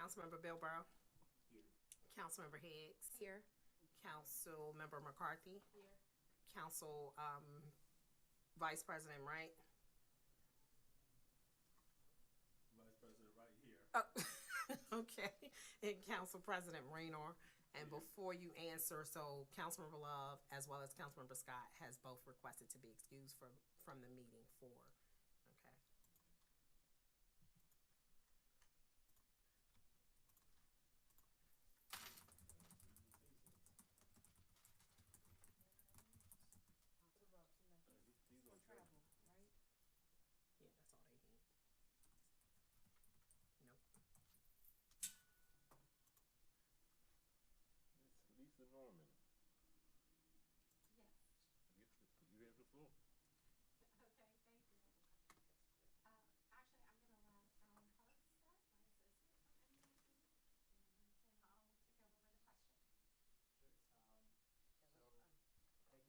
Councilmember Bilbrough. Here. Councilmember Higgs. Here. Councilmember McCarthy. Here. Council Vice President Wright. Vice President right here. Oh, okay. And Council President Raynor. And before you answer, so Councilmember Love as well as Councilmember Scott has both requested to be excused from the meeting for, okay. He's on travel. Yeah, that's all they need. Nope. It's Lisa Norman. Yes. You have the floor. Okay, thank you. Actually, I'm gonna let Alan Parks start, my associate from MDT, and then I'll take over with a question.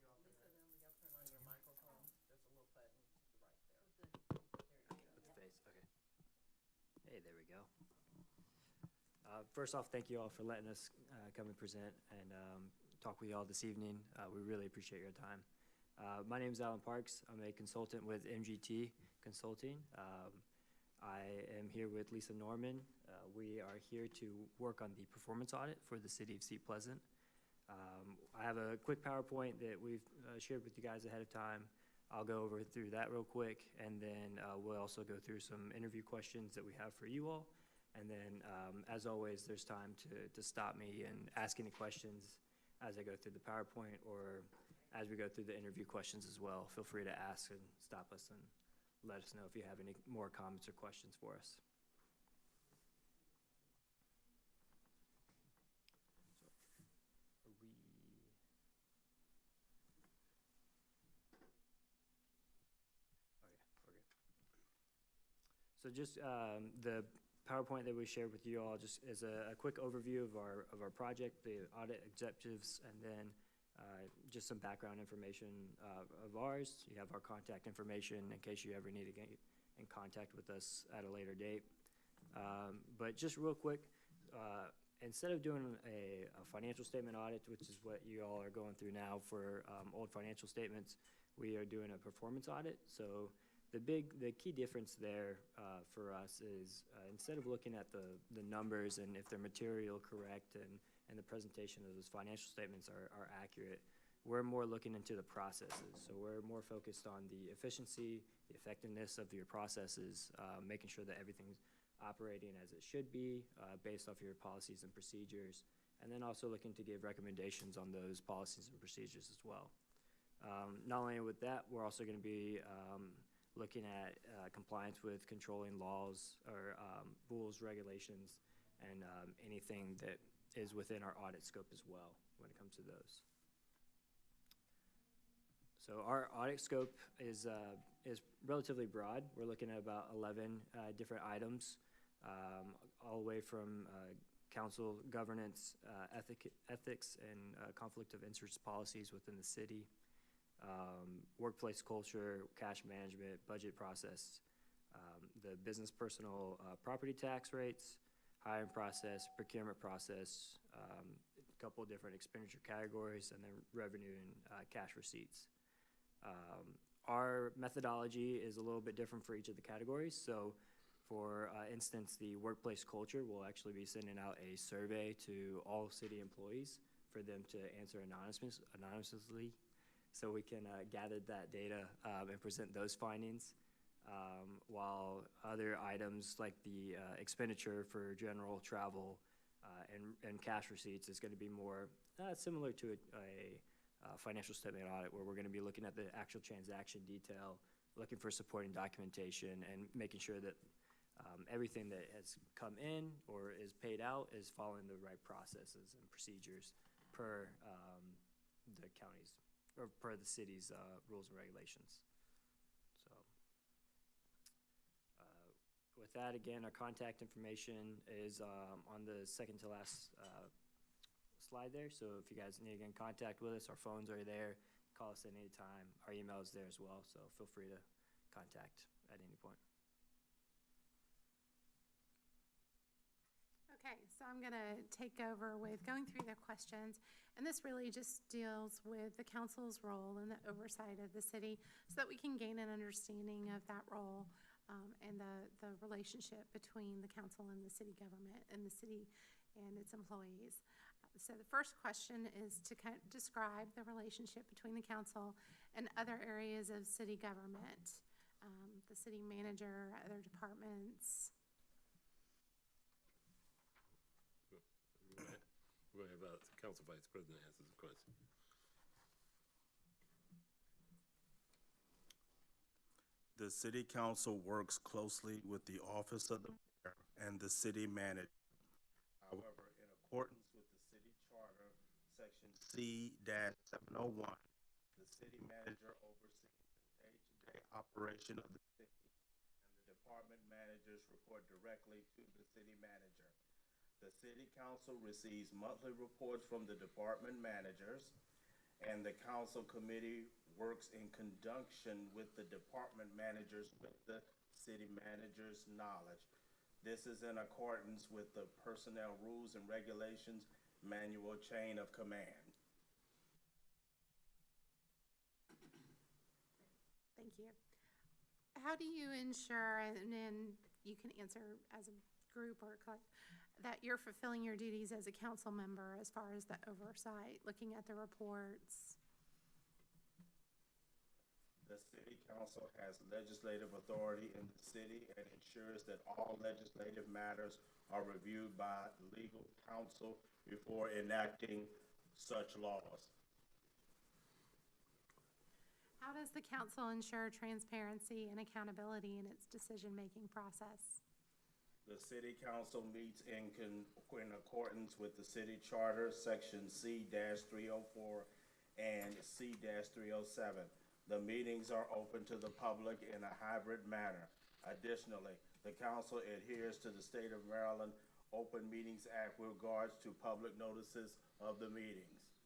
Thank you all for Lisa, then we gotta turn on your microphone. There's a little button to the right there. With the face, okay. Hey, there we go. First off, thank you all for letting us come and present and talk with you all this evening. We really appreciate your time. My name is Alan Parks. I'm a consultant with MGT Consulting. I am here with Lisa Norman. We are here to work on the performance audit for the city of Seat Pleasant. I have a quick PowerPoint that we've shared with you guys ahead of time. I'll go over through that real quick, and then we'll also go through some interview questions that we have for you all. And then, as always, there's time to stop me and ask any questions as I go through the PowerPoint or as we go through the interview questions as well. Feel free to ask and stop us and let us know if you have any more comments or questions for us. So, are we... Okay, we're good. So just the PowerPoint that we shared with you all just is a quick overview of our project, the audit objectives, and then just some background information of ours. You have our contact information in case you ever need to get in contact with us at a later date. But just real quick, instead of doing a financial statement audit, which is what you all are going through now for old financial statements, we are doing a performance audit. So the key difference there for us is instead of looking at the numbers and if they're material correct and the presentation of those financial statements are accurate, we're more looking into the processes. So we're more focused on the efficiency, the effectiveness of your processes, making sure that everything's operating as it should be based off your policies and procedures, and then also looking to give recommendations on those policies and procedures as well. Not only with that, we're also going to be looking at compliance with controlling laws or rules, regulations, and anything that is within our audit scope as well when it comes to those. So our audit scope is relatively broad. We're looking at about 11 different items, all the way from council governance, ethics, and conflict of interest policies within the city, workplace culture, cash management, budget process, the business personal property tax rates, hiring process, procurement process, a couple of different expenditure categories, and then revenue and cash receipts. Our methodology is a little bit different for each of the categories. So for instance, the workplace culture, will actually be sending out a survey to all city employees for them to answer anonymously, so we can gather that data and present those findings, while other items like the expenditure for general travel and cash receipts is going to be more similar to a financial statement audit, where we're going to be looking at the actual transaction detail, looking for supporting documentation, and making sure that everything that has come in or is paid out is following the right processes and procedures per the county's or per the city's rules and regulations. So with that, again, our contact information is on the second to last slide there. So if you guys need to get in contact with us, our phones are there. Call us at any time. Our email is there as well, so feel free to contact at any point. Okay, so I'm gonna take over with going through the questions, and this really just deals with the council's role and the oversight of the city, so that we can gain an understanding of that role, and the relationship between the council and the city government, and the city and its employees. So the first question is to kind of describe the relationship between the council and other areas of city government, the city manager, other departments. We're gonna have Council Vice President answer the question. The city council works closely with the office of the mayor and the city manager. However, in accordance with the city charter, section C-701, the city manager oversees the day-to-day operation of the city, and the department managers report directly to the city manager. The city council receives monthly reports from the department managers, and the council committee works in conjunction with the department managers with the city manager's knowledge. This is in accordance with the Personnel Rules and Regulations Manual Chain of Command. Thank you. How do you ensure, and then you can answer as a group or that you're fulfilling your duties as a council member as far as the oversight, looking at the reports? The city council has legislative authority in the city and ensures that all legislative matters are reviewed by legal counsel before enacting such laws. How does the council ensure transparency and accountability in its decision-making process? The city council meets in accordance with the city charter, section C-304 and C-307. The meetings are open to the public in a hybrid manner. Additionally, the council adheres to the State of Maryland Open Meetings Act with regards to public notices of the meetings.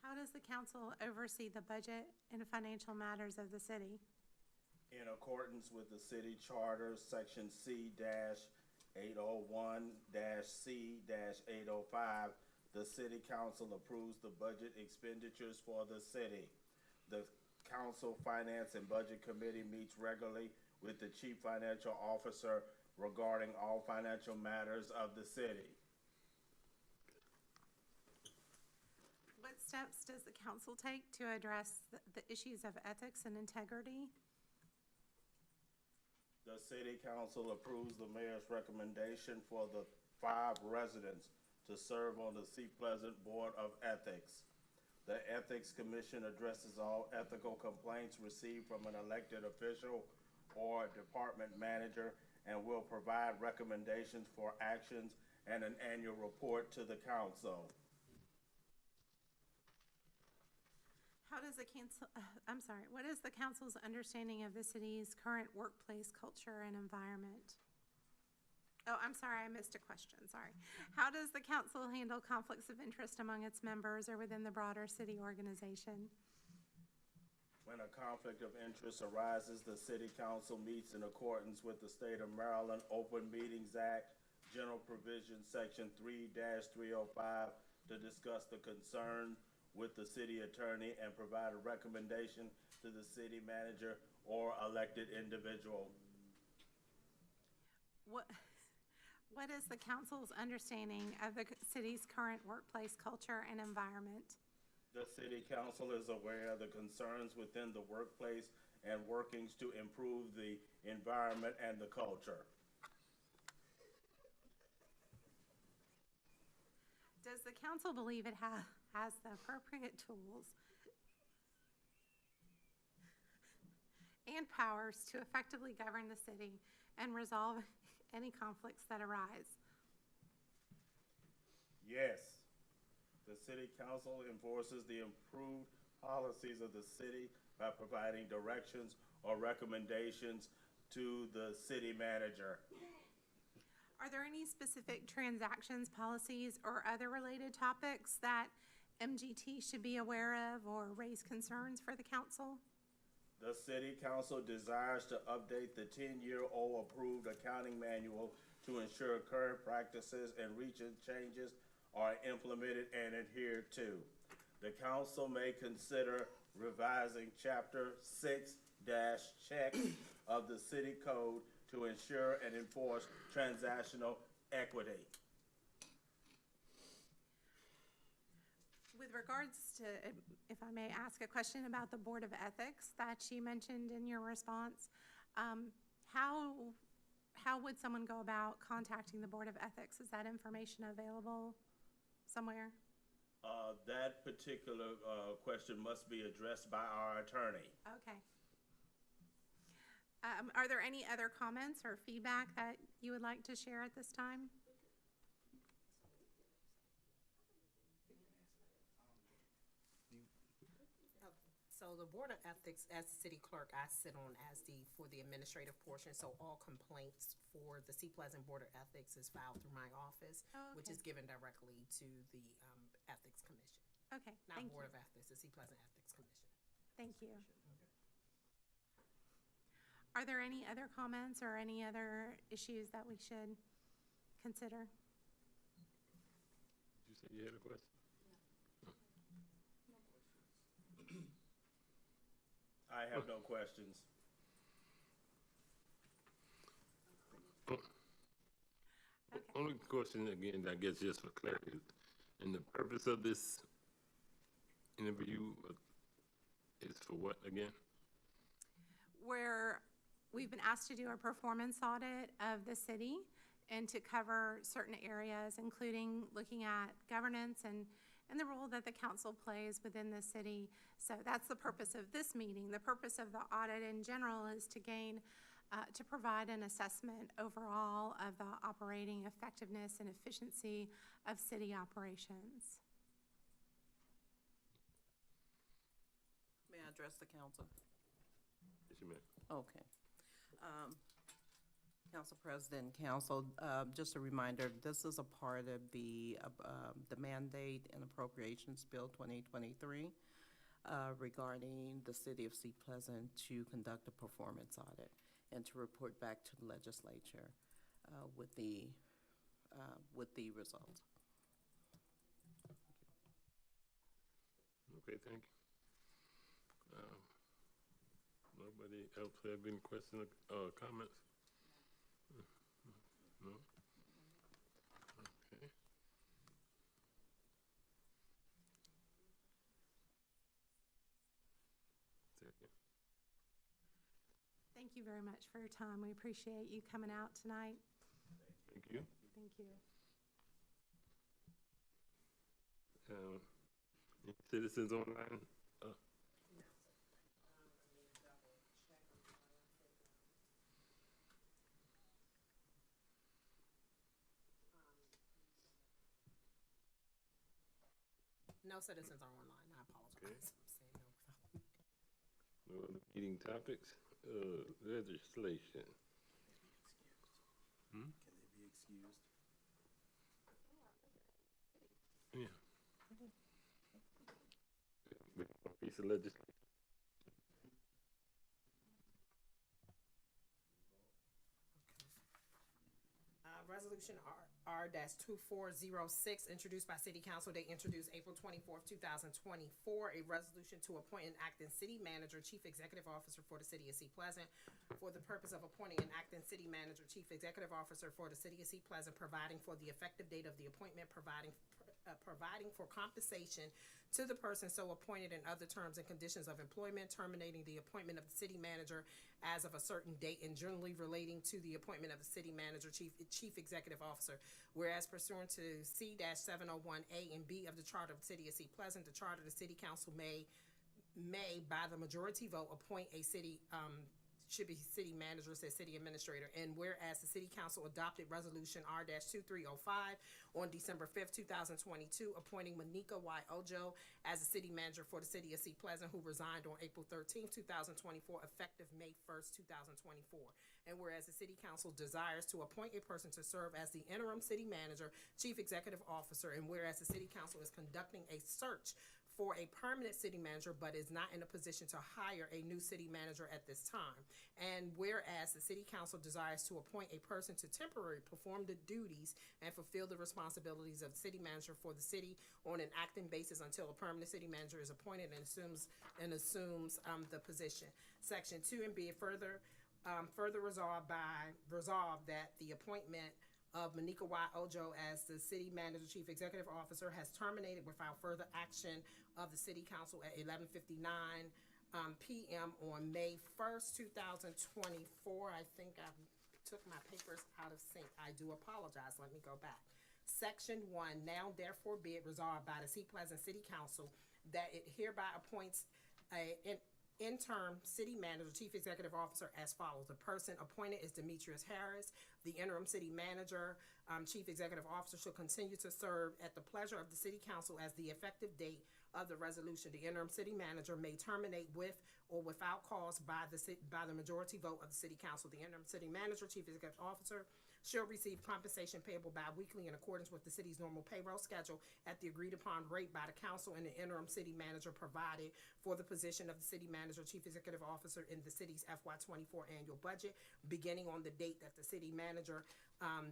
How does the council oversee the budget and financial matters of the city? In accordance with the city charter, section C-801-C-805, the city council approves the budget expenditures for the city. The council finance and budget committee meets regularly with the chief financial officer regarding all financial matters of the city. What steps does the council take to address the issues of ethics and integrity? The city council approves the mayor's recommendation for the 5 residents to serve on the Seat Pleasant Board of Ethics. The Ethics Commission addresses all ethical complaints received from an elected official or department manager and will provide recommendations for actions and an annual report to the council. What is the council's understanding of the city's current workplace culture and environment? Oh, I'm sorry, I missed a question, sorry. How does the council handle conflicts of interest among its members or within the broader city organization? When a conflict of interest arises, the city council meets in accordance with the State of Maryland Open Meetings Act, General Provision Section 3-305, to discuss the concern with the city attorney and provide a recommendation to the city manager or elected individual. What is the council's understanding of the city's current workplace culture and environment? The city council is aware of the concerns within the workplace and workings to improve the environment and the culture. Does the council believe it has the appropriate tools and powers to effectively govern the city and resolve any conflicts that arise? Yes. The city council enforces the improved policies of the city by providing directions or recommendations to the city manager. Are there any specific transactions, policies, or other related topics that MGT should be aware of or raise concerns for the council? The city council desires to update the 10-year-old approved accounting manual to ensure current practices and recent changes are implemented and adhered to. The council may consider revising Chapter 6-check of the city code to ensure and enforce transactional equity. With regards to, if I may ask a question about the Board of Ethics that you mentioned in your response, how would someone go about contacting the Board of Ethics? Is that information available somewhere? That particular question must be addressed by our attorney. Okay. Are there any other comments or feedback that you would like to share at this time? So the Board of Ethics, as the city clerk, I sit on as for the administrative portion, so all complaints for the Seat Pleasant Board of Ethics is filed through my office, Oh, which okay. is given directly to the Ethics Commission. Okay, Not thank Board you. of Ethics, the Seat Pleasant Ethics Commission. Thank you. Are there any other comments or any other issues that we should consider? Did you say you had a question? I have no questions. Only question again, I guess just for clarity, and the purpose of this interview is for what again? Where we've been asked to do a performance audit of the city and to cover certain areas, including looking at governance and the role that the council plays within the city. So that's the purpose of this meeting. The purpose of the audit in general is to gain, to provide an assessment overall of the operating effectiveness and efficiency of city operations. May I address the council? Yes, you may. Okay. Council President, Council, just a reminder, this is a part of the Mandate and Appropriations Bill 2023 regarding the city of Seat Pleasant to conduct a performance audit and to report back to the legislature with the results. Okay, thank you. Nobody else have any questions or comments? No? Okay. Second. Thank you very much for your time. We appreciate you coming out tonight. Thank you. Thank you. Any citizens online? No citizens are online, I apologize. I'm saying no without. No other meeting topics? Legislation. Can they be excused? Yeah. We have a piece of legislation. Resolution R-2406, introduced by City Council, they introduced April 24th, 2024, a resolution to appoint an acting city manager, chief executive officer for the city of Seat Pleasant, for the purpose of appointing an acting city manager, chief executive officer for the city of Seat Pleasant, providing for the effective date of the appointment, providing for compensation to the person so appointed and other terms and conditions of employment, terminating the appointment of the city manager as of a certain date and generally relating to the appointment of the city manager, chief executive officer. Whereas pursuant to C-701A and B of the Charter of the City of Seat Pleasant, the Charter of the City Council may by the majority vote appoint a city should be city manager, says city administrator. And whereas the city council adopted resolution R-2305 on December 5th, 2022, appointing Monica Y. Ojo as the city manager for the city of Seat Pleasant, who resigned on April 13th, 2024, effective May 1st, 2024. And whereas the city council desires to appoint a person to serve as the interim city manager, chief executive officer, and whereas the city council is conducting a search for a permanent city manager, but is not in a position to hire a new city manager at this time. And whereas the city council desires to appoint a person to temporarily perform the duties and fulfill the responsibilities of city manager for the city on an acting basis until a permanent city manager is appointed and assumes the position. Section 2, and be it further resolved that the appointment of Monica Y. Ojo as the city manager, chief executive officer has terminated without further action of the city council at 11:59 p.m. on May 1st, 2024. I think I took my papers out of sync. I do apologize. Let me go back. Section 1, now therefore be it resolved by the Seat Pleasant City Council that it hereby appoints an interim city manager, chief executive officer as follows. The person appointed is Demetrius Harris. The interim city manager, chief executive officer shall continue to serve at the pleasure of the city council as the effective date of the resolution. The interim city manager may terminate with or without cause by the majority vote of the city council. The interim city manager, chief executive officer shall receive compensation payable bi-weekly in accordance with the city's normal payroll schedule at the agreed-upon rate by the council and the interim city manager provided for the position of the city manager, chief executive officer in the city's FY24 annual budget, beginning on the date that the city manager,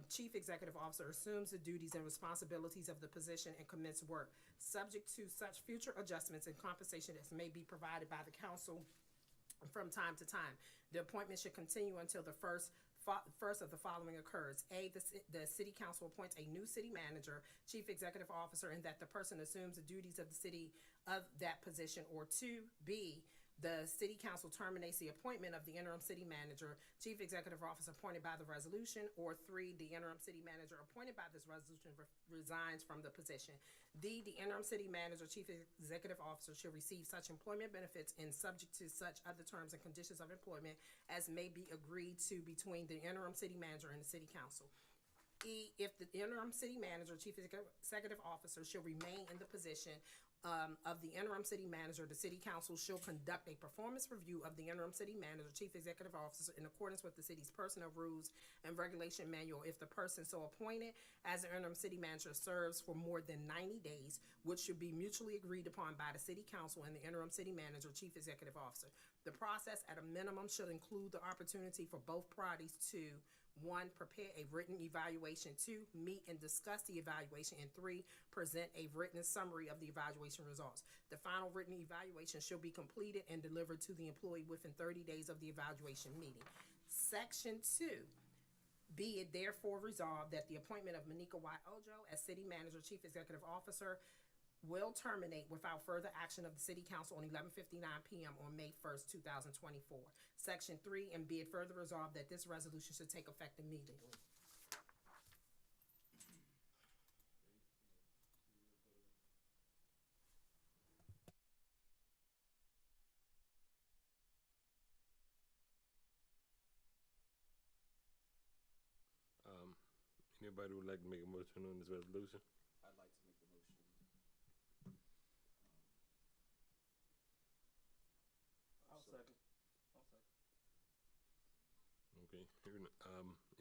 chief executive officer assumes the duties and responsibilities of the position and commence work, subject to such future adjustments and compensation as may be provided by the council from time to time. The appointment should continue until the first of the following occurs. A, the city council appoints a new city manager, chief executive officer, and that the person assumes the duties of the city of that position. Or 2, B, the city council terminates the appointment of the interim city manager, chief executive officer appointed by the resolution. Or 3, the interim city manager appointed by this resolution resigns from the position. D, the interim city manager, chief executive officer shall receive such employment benefits and subject to such other terms and conditions of employment as may be agreed to between the interim city manager and the city council. E, if the interim city manager, chief executive officer shall remain in the position of the interim city manager, the city council shall conduct a performance review of the interim city manager, chief executive officer in accordance with the city's personnel rules and regulation manual. If the person so appointed as the interim city manager serves for more than 90 days, which should be mutually agreed upon by the city council and the interim city manager, chief executive officer. The process at a minimum should include the opportunity for both parties to 1, prepare a written evaluation, 2, meet and discuss the evaluation, and 3, present a written summary of the evaluation results. The final written evaluation shall be completed and delivered to the employee within 30 days of the evaluation meeting. Section 2, be it therefore resolved that the appointment of Monica Y. Ojo as city manager, chief executive officer will terminate without further action of the city council on 11:59 p.m. on May 1st, 2024. Section 3, and be it further resolved that this resolution should take effect immediately. Anybody would like to make a motion on this resolution? I'd like to make the motion. I'll second. Okay,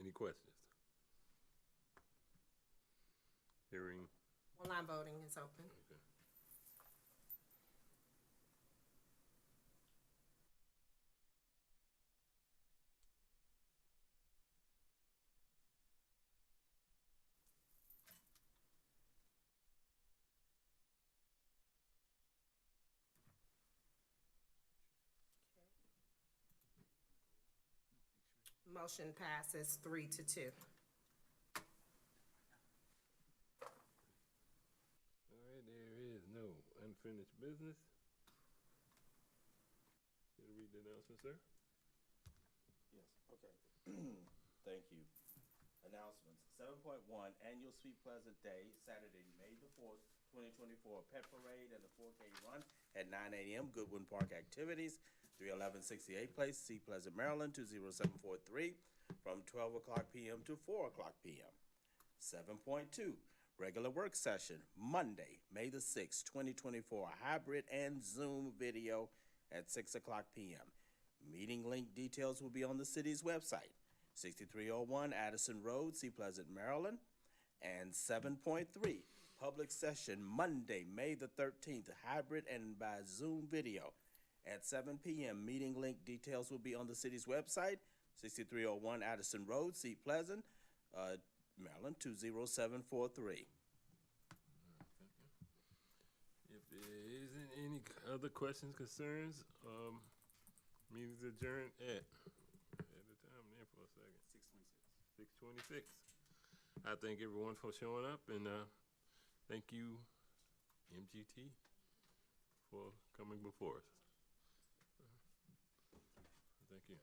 any questions? Hearing, Online voting is open. okay. Motion passes 3-2. All right, there is no unfinished business. You read the announcement, sir? Yes, okay. Thank you. Announcements. 7.1, Annual Sweet Pleasant Day, Saturday, May the 4th, 2024, Pet Parade and the 4K Run at 9 a.m. Goodwin Park Activities, 311 68th Place, Seat Pleasant, Maryland, 20743, from 12 o'clock p.m. to 4 o'clock p.m. 7.2, Regular Work Session, Monday, May the 6th, 2024, hybrid and Zoom video at 6 o'clock p.m. Meeting link details will be on the city's website, 6301 Addison Road, Seat Pleasant, Maryland. And 7.3, public session Monday, May the 13th, hybrid and by Zoom video at 7 p.m. Meeting link details will be on the city's website, 6301 Addison Road, Seat Pleasant, Maryland 20743. If there isn't any other questions, concerns, meeting's adjourned at the time there for a second. 6:26. I thank everyone for showing up, and thank you, MGT, for coming before us. Thank you.